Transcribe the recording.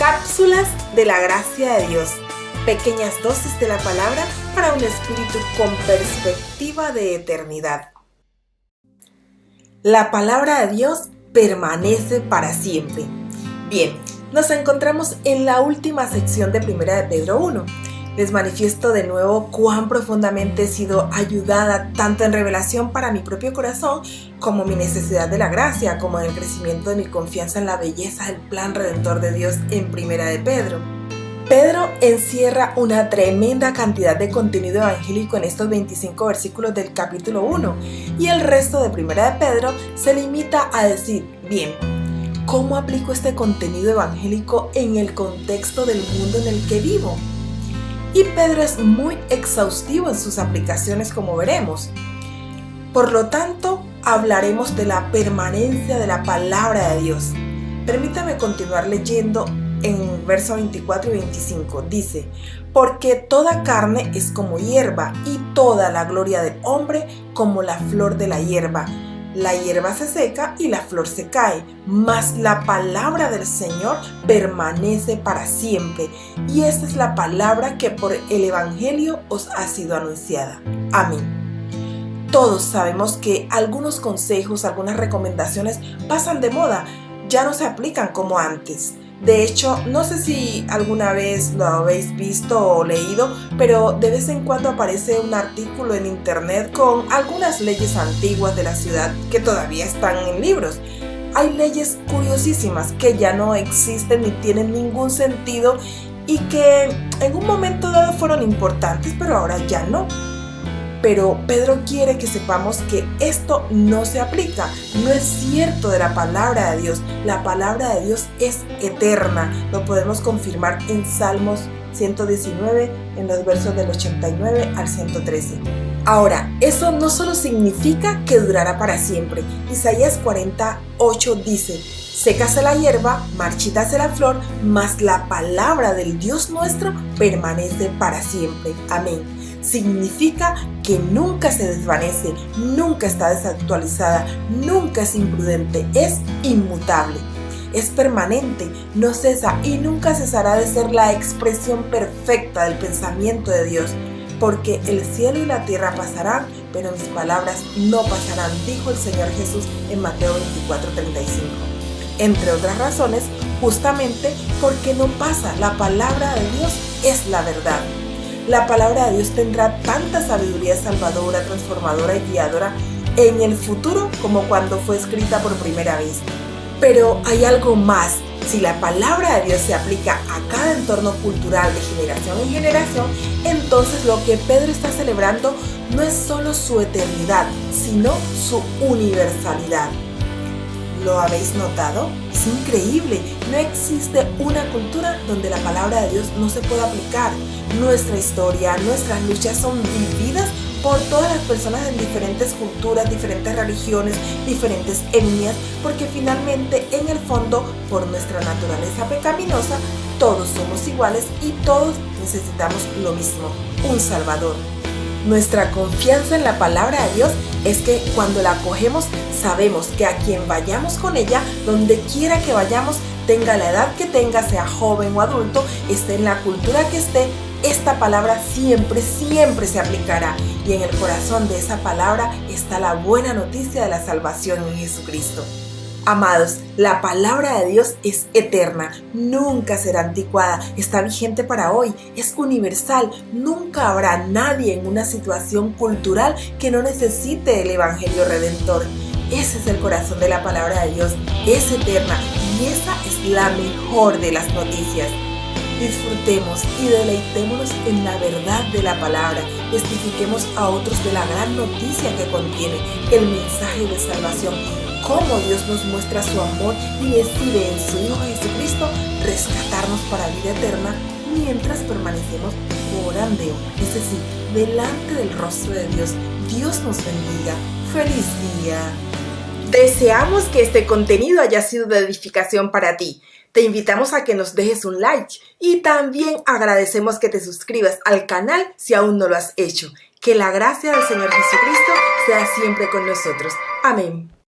Cápsulas de la gracia de Dios. Pequeñas dosis de la palabra para un espíritu con perspectiva de eternidad. La palabra de Dios permanece para siempre. Bien, nos encontramos en la última sección de 1 de Pedro 1. Les manifiesto de nuevo cuán profundamente he sido ayudada tanto en revelación para mi propio corazón como mi necesidad de la gracia, como en el crecimiento de mi confianza en la belleza del plan redentor de Dios en 1 de Pedro. Pedro encierra una tremenda cantidad de contenido evangélico en estos 25 versículos del capítulo 1 y el resto de 1 de Pedro se limita a decir, bien, ¿cómo aplico este contenido evangélico en el contexto del mundo en el que vivo? Y Pedro es muy exhaustivo en sus aplicaciones, como veremos. Por lo tanto, hablaremos de la permanencia de la palabra de Dios. Permítame continuar leyendo en versos 24 y 25. Dice, porque toda carne es como hierba y toda la gloria del hombre como la flor de la hierba. La hierba se seca y la flor se cae, mas la palabra del Señor permanece para siempre. Y esta es la palabra que por el Evangelio os ha sido anunciada. Amén. Todos sabemos que algunos consejos, algunas recomendaciones pasan de moda, ya no se aplican como antes. De hecho, no sé si alguna vez lo habéis visto o leído, pero de vez en cuando aparece un artículo en internet con algunas leyes antiguas de la ciudad que todavía están en libros. Hay leyes curiosísimas que ya no existen ni tienen ningún sentido y que en un momento dado fueron importantes, pero ahora ya no. Pero Pedro quiere que sepamos que esto no se aplica, no es cierto de la palabra de Dios. La palabra de Dios es eterna, lo podemos confirmar en Salmos 119, en los versos del 89 al 113. Ahora, eso no solo significa que durará para siempre. Isaías 48 dice, sécase la hierba, marchítase la flor, mas la palabra del Dios nuestro permanece para siempre. Amén. Significa que nunca se desvanece, nunca está desactualizada, nunca es imprudente, es inmutable. Es permanente, no cesa y nunca cesará de ser la expresión perfecta del pensamiento de Dios. Porque el cielo y la tierra pasarán, pero mis palabras no pasarán, dijo el Señor Jesús en Mateo 24:35. Entre otras razones, justamente porque no pasa, la palabra de Dios es la verdad. La palabra de Dios tendrá tanta sabiduría salvadora, transformadora y guiadora en el futuro como cuando fue escrita por primera vez. Pero hay algo más. Si la palabra de Dios se aplica a cada entorno cultural de generación en generación, entonces lo que Pedro está celebrando no es solo su eternidad, sino su universalidad. ¿Lo habéis notado? Es increíble. No existe una cultura donde la palabra de Dios no se pueda aplicar. Nuestra historia, nuestras luchas son vividas por todas las personas en diferentes culturas, diferentes religiones, diferentes etnias, porque finalmente, en el fondo, por nuestra naturaleza pecaminosa, todos somos iguales y todos necesitamos lo mismo, un Salvador. Nuestra confianza en la palabra de Dios es que cuando la acogemos sabemos que a quien vayamos con ella, donde quiera que vayamos, tenga la edad que tenga, sea joven o adulto, esté en la cultura que esté, esta palabra siempre se aplicará. Y en el corazón de esa palabra está la buena noticia de la salvación en Jesucristo. Amados, la palabra de Dios es eterna, nunca será anticuada, está vigente para hoy, es universal, nunca habrá nadie en una situación cultural que no necesite el Evangelio Redentor. Ese es el corazón de la palabra de Dios, es eterna y esa es la mejor de las noticias. Disfrutemos y deleitémonos en la verdad de la palabra, testifiquemos a otros de la gran noticia que contiene el mensaje de salvación. Cómo Dios nos muestra su amor y decide en su Hijo Jesucristo rescatarnos para vida eterna mientras permanecemos por andeo, es decir, delante del rostro de Dios. Dios nos bendiga. ¡Feliz día! Deseamos que este contenido haya sido de edificación para ti. Te invitamos a que nos dejes un like y también agradecemos que te suscribas al canal si aún no lo has hecho. Que la gracia del Señor Jesucristo sea siempre con nosotros. Amén.